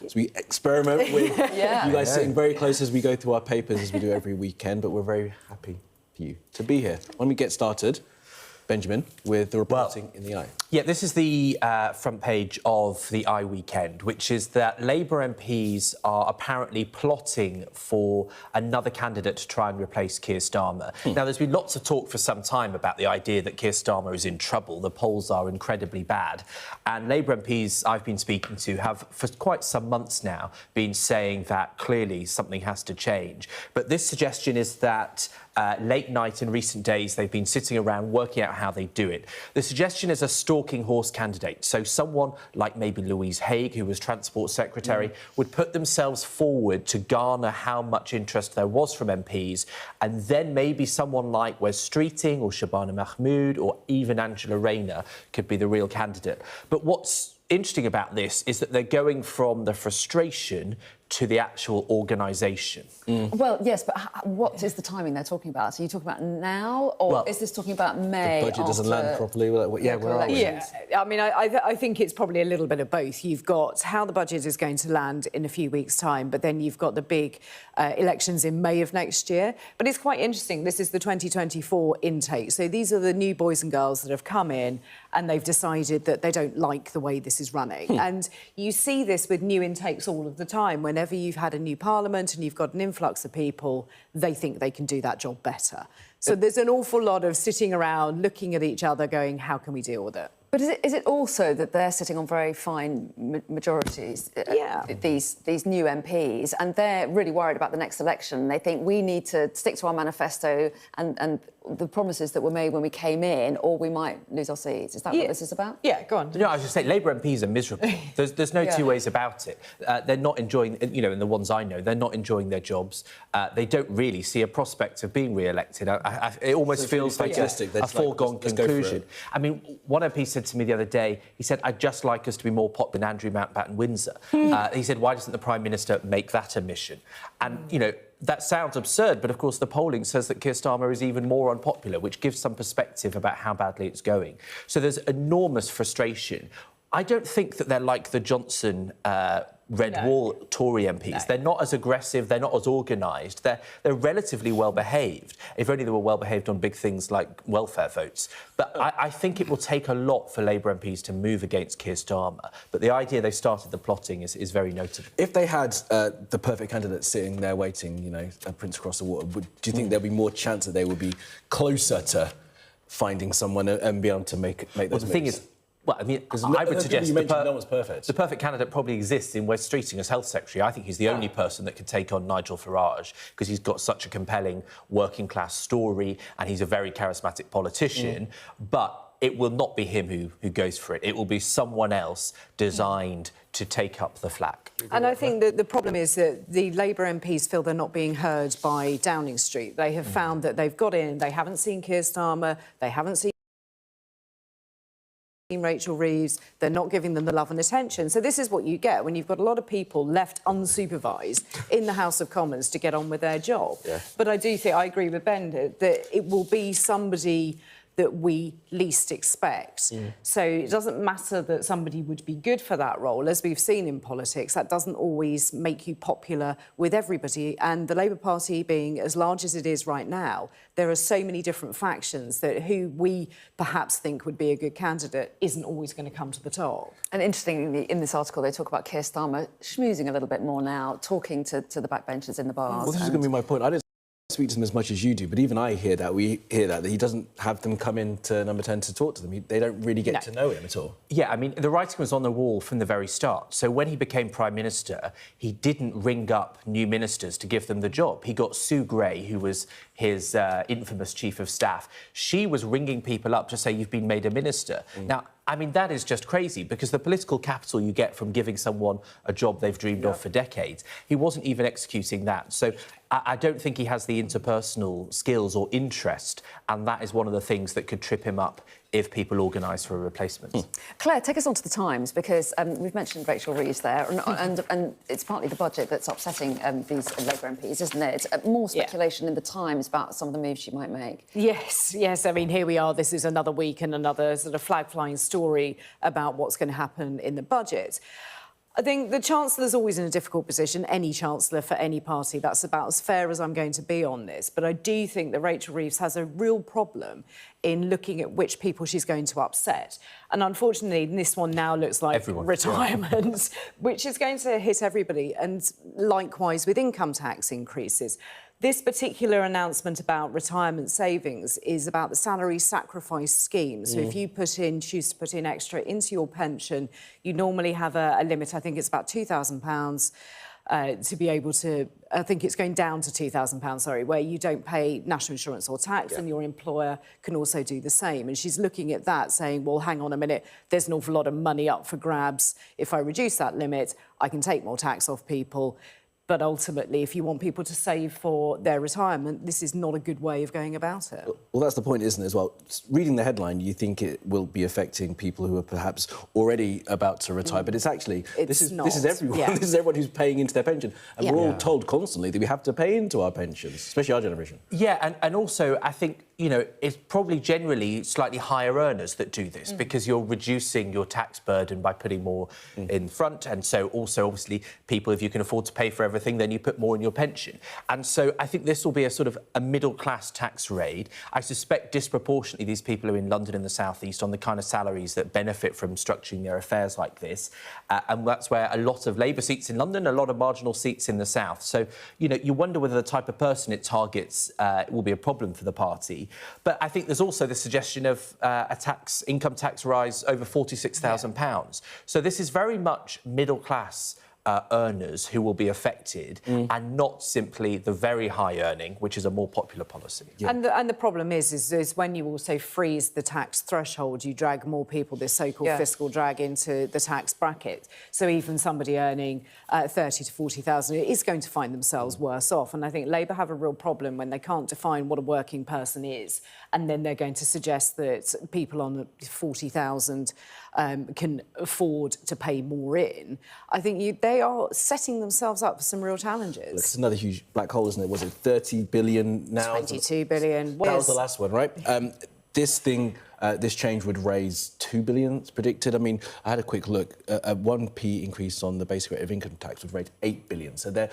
as we experiment with Yeah. you guys sitting very close as we go through our papers, as we do every weekend, but we're very happy for you to be here. When we get started, Benjamin, with the reporting in the Eye. Yeah, this is the front page of the Eye Weekend, which is that Labour MPs are apparently plotting for another candidate to try and replace Keir Starmer. Now, there's been lots of talk for some time about the idea that Keir Starmer is in trouble. The polls are incredibly bad. And Labour MPs I've been speaking to have, for quite some months now, been saying that clearly something has to change. But this suggestion is that late night in recent days, they've been sitting around working out how they do it. The suggestion is a stalking horse candidate. So someone like maybe Louise Haigh, who was Transport Secretary, would put themselves forward to garner how much interest there was from MPs, and then maybe someone like Wes Streeting or Shabana Mahmood or even Angela Rayner could be the real candidate. But what's interesting about this is that they're going from the frustration to the actual organisation. Well, yes, but what is the timing they're talking about? Are you talking about now, or is this talking about May? The budget doesn't land properly. Yeah, where are we? Yeah, I mean, I think it's probably a little bit of both. You've got how the budget is going to land in a few weeks' time, but then you've got the big elections in May of next year. But it's quite interesting. This is the 2024 intake. So these are the new boys and girls that have come in and they've decided that they don't like the way this is running. And you see this with new intakes all of the time. Whenever you've had a new parliament and you've got an influx of people, they think they can do that job better. So there's an awful lot of sitting around, looking at each other, going, how can we deal with it? But is it also that they're sitting on very fine majorities, these new MPs, and they're really worried about the next election? They think we need to stick to our manifesto and the promises that were made when we came in, or we might lose our seats. Is that what this is about? Yeah, go on. No, I was just saying, Labour MPs are miserable. There's no two ways about it. They're not enjoying, you know, and the ones I know, they're not enjoying their jobs. They don't really see a prospect of being re-elected. It almost feels like a foregone conclusion. I mean, one MP said to me the other day, he said, I'd just like us to be more popular than Andrew Mountbatten Windsor. He said, why doesn't the Prime Minister make that a mission? And, you know, that sounds absurd, but of course the polling says that Keir Starmer is even more unpopular, which gives some perspective about how badly it's going. So there's enormous frustration. I don't think that they're like the Johnson Red Wall Tory MPs. No. They're not as aggressive, they're not as organised, they're relatively well-behaved, if only they were well-behaved on big things like welfare votes. But I think it will take a lot for Labour MPs to move against Keir Starmer. But the idea they've started the plotting is very notable. If they had the perfect candidate sitting there waiting, you know, a prince across the water, do you think there'd be more chance that they would be closer to finding someone and be able to make those moves? The thing is, well, I mean, I would suggest no one's perfect. The perfect candidate probably exists in Wes Streeting as Health Secretary. I think he's the only person that could take on Nigel Farage because he's got such a compelling working-class story and he's a very charismatic politician. But it will not be him who goes for it. It will be someone else designed to take up the flak. And I think that the problem is that the Labour MPs feel they're not being heard by Downing Street. They have found that they've got in, they haven't seen Keir Starmer, they haven't seen Rachel Reeves, they're not giving them the love and attention. So this is what you get when you've got a lot of people left unsupervised in the House of Commons to get on with their job. Yeah. But I do think, I agree with Ben, that it will be somebody that we least expect. So it doesn't matter that somebody would be good for that role. As we've seen in politics, that doesn't always make you popular with everybody. And the Labour Party being as large as it is right now, there are so many different factions that who we perhaps think would be a good candidate isn't always going to come to the top. And interestingly, in this article, they talk about Keir Starmer schmoozing a little bit more now, talking to the backbenchers in the bars. Well, this is going to be my point. I don't speak to them as much as you do, but even I hear that. We hear that he doesn't have them come into Number 10 to talk to them. They don't really get to know him at all. Yeah, I mean, the writing was on the wall from the very start. So when he became Prime Minister, he didn't ring up new ministers to give them the job. He got Sue Gray, who was his infamous Chief of Staff. She was ringing people up to say, you've been made a minister. Now, I mean, that is just crazy, because the political capital you get from giving someone a job they've dreamed of for decades, he wasn't even executing that. So I don't think he has the interpersonal skills or interest, and that is one of the things that could trip him up if people organise for a replacement. Claire, take us on to the Times, because we've mentioned Rachel Reeves there, and it's partly the budget that's upsetting these Labour MPs, isn't it? More speculation in the Times about some of the moves she might make. Yes, yes. I mean, here we are. This is another week and another sort of flag-flying story about what's going to happen in the budget. I think the Chancellor's always in a difficult position, any Chancellor for any party. That's about as fair as I'm going to be on this. But I do think that Rachel Reeves has a real problem in looking at which people she's going to upset. And unfortunately, this one now looks like everyone. Retirement, which is going to hit everybody. And likewise with income tax increases. This particular announcement about retirement savings is about the salary sacrifice scheme. So if you choose to put in extra into your pension, you normally have a limit. I think it's about £2,000 to be able to. I think it's going down to £2,000, sorry, where you don't pay national insurance or tax, and your employer can also do the same. And she's looking at that, saying, well, hang on a minute, there's an awful lot of money up for grabs. If I reduce that limit, I can take more tax off people. But ultimately, if you want people to save for their retirement, this is not a good way of going about it. Well, that's the point, isn't it, as well? Reading the headline, you think it will be affecting people who are perhaps already about to retire, but it's actually... This is everyone. Yeah. This is everyone who's paying into their pension. And we're all told constantly that we have to pay into our pensions, especially our generation. Yeah, and also, I think, you know, it's probably generally slightly higher earners that do this because you're reducing your tax burden by putting more in front. And so also, obviously, people, if you can afford to pay for everything, then you put more in your pension. And so I think this will be a sort of a middle-class tax raid. I suspect disproportionately these people are in London and the South East on the kind of salaries that benefit from structuring their affairs like this. And that's where a lot of Labour seats in London, a lot of marginal seats in the South. So, you know, you wonder whether the type of person it targets will be a problem for the party. But I think there's also the suggestion of income tax rise over £46,000. So this is very much middle-class earners who will be affected and not simply the very high earning, which is a more popular policy. Yeah. And the problem is when you also freeze the tax threshold, you drag more people, this so-called fiscal drag, into the tax bracket. So even somebody earning 30 to 40,000 is going to find themselves worse off. And I think Labour have a real problem when they can't define what a working person is, and then they're going to suggest that people on 40,000 can afford to pay more in. I think they are setting themselves up for some real challenges. It's another huge black hole, isn't it? Was it 30 billion now? 22 billion. That was the last one, right? This change would raise 2 billion, it's predicted. I mean, I had a quick look. A 1p increase on the basic rate of income tax would raise 8 billion. So their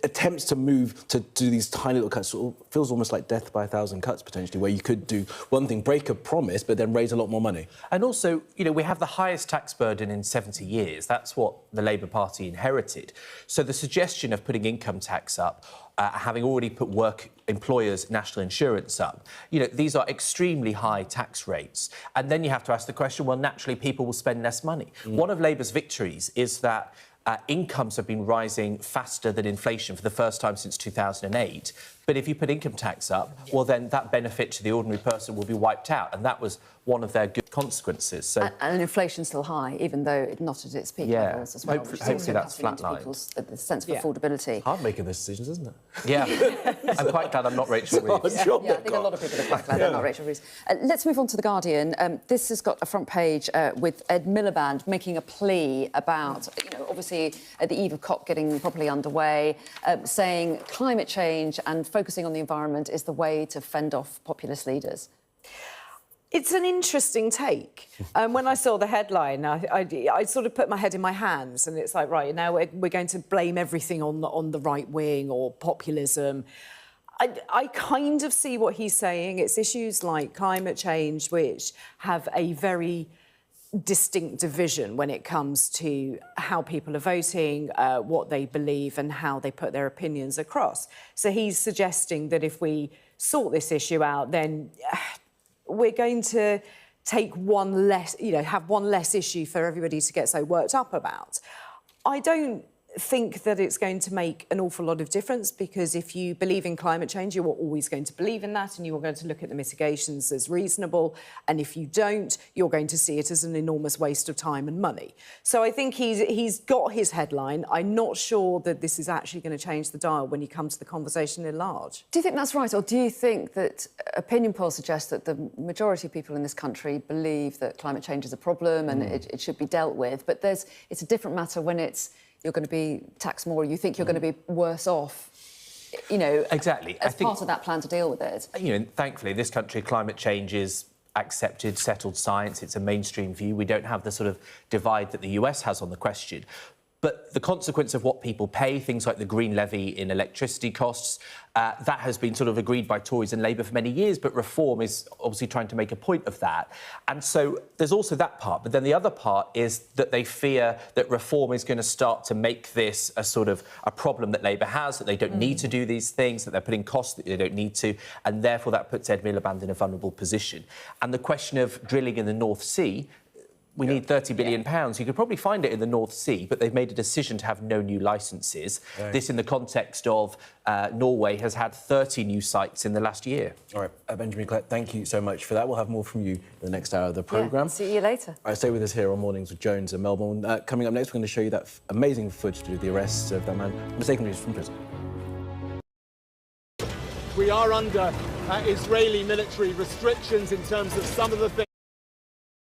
attempts to move to do these tiny little cuts sort of feels almost like death by 1,000 cuts, potentially, where you could do one thing, break a promise, but then raise a lot more money. And also, you know, we have the highest tax burden in 70 years. That's what the Labour Party inherited. So the suggestion of putting income tax up, having already put employers' national insurance up, you know, these are extremely high tax rates. And then you have to ask the question, well, naturally, people will spend less money. One of Labour's victories is that incomes have been rising faster than inflation for the first time since 2008. But if you put income tax up, well, then that benefit to the ordinary person will be wiped out. And that was one of their good consequences. So, and inflation's still high, even though it's not at its peak levels as well. Hopefully that's flatlined. People's the sense of affordability. Hard making those decisions, isn't it? Yeah. I'm quite glad I'm not Rachel Reeves. I think a lot of people are quite glad they're not Rachel Reeves. Let's move on to The Guardian. This has got a front page with Ed Miliband making a plea about, you know, obviously at the eve of COP getting properly underway, saying climate change and focusing on the environment is the way to fend off populist leaders. It's an interesting take. When I saw the headline, I sort of put my head in my hands, and it's like, right, now we're going to blame everything on the right wing or populism. I kind of see what he's saying. It's issues like climate change which have a very distinct division when it comes to how people are voting, what they believe and how they put their opinions across. So he's suggesting that if we sort this issue out, then we're going to take one less, you know, have one less issue for everybody to get so worked up about. I don't think that it's going to make an awful lot of difference, because if you believe in climate change, you are always going to believe in that and you are going to look at the mitigations as reasonable. And if you don't, you're going to see it as an enormous waste of time and money. So I think he's got his headline. I'm not sure that this is actually going to change the dial when you come to the conversation in large. Do you think that's right, or do you think that opinion polls suggest that the majority of people in this country believe that climate change is a problem and it should be dealt with, but it's a different matter when you're going to be taxed more, you think you're going to be worse off, you know, exactly. as part of that plan to deal with it? You know, thankfully, in this country, climate change is accepted, settled science. It's a mainstream view. We don't have the sort of divide that the US has on the question. But the consequence of what people pay, things like the green levy in electricity costs, that has been sort of agreed by Tories and Labour for many years, but Reform is obviously trying to make a point of that. And so there's also that part. But then the other part is that they fear that Reform is going to start to make this a sort of a problem that Labour has, that they don't need to do these things, that they're putting costs that they don't need to, and therefore that puts Ed Miliband in a vulnerable position. And the question of drilling in the North Sea, we need £30 billion. You could probably find it in the North Sea, but they've made a decision to have no new licences. Right. This in the context of Norway has had 30 new sites in the last year. All right, Benjamin Clett, thank you so much for that. We'll have more from you in the next hour of the programme. Yeah, see you later. All right, stay with us here on Mornings with Jones and Melbourne. Coming up next, we're going to show you that amazing footage to do the arrest of that man mistakenly from prison. We are under Israeli military restrictions in terms of some of the things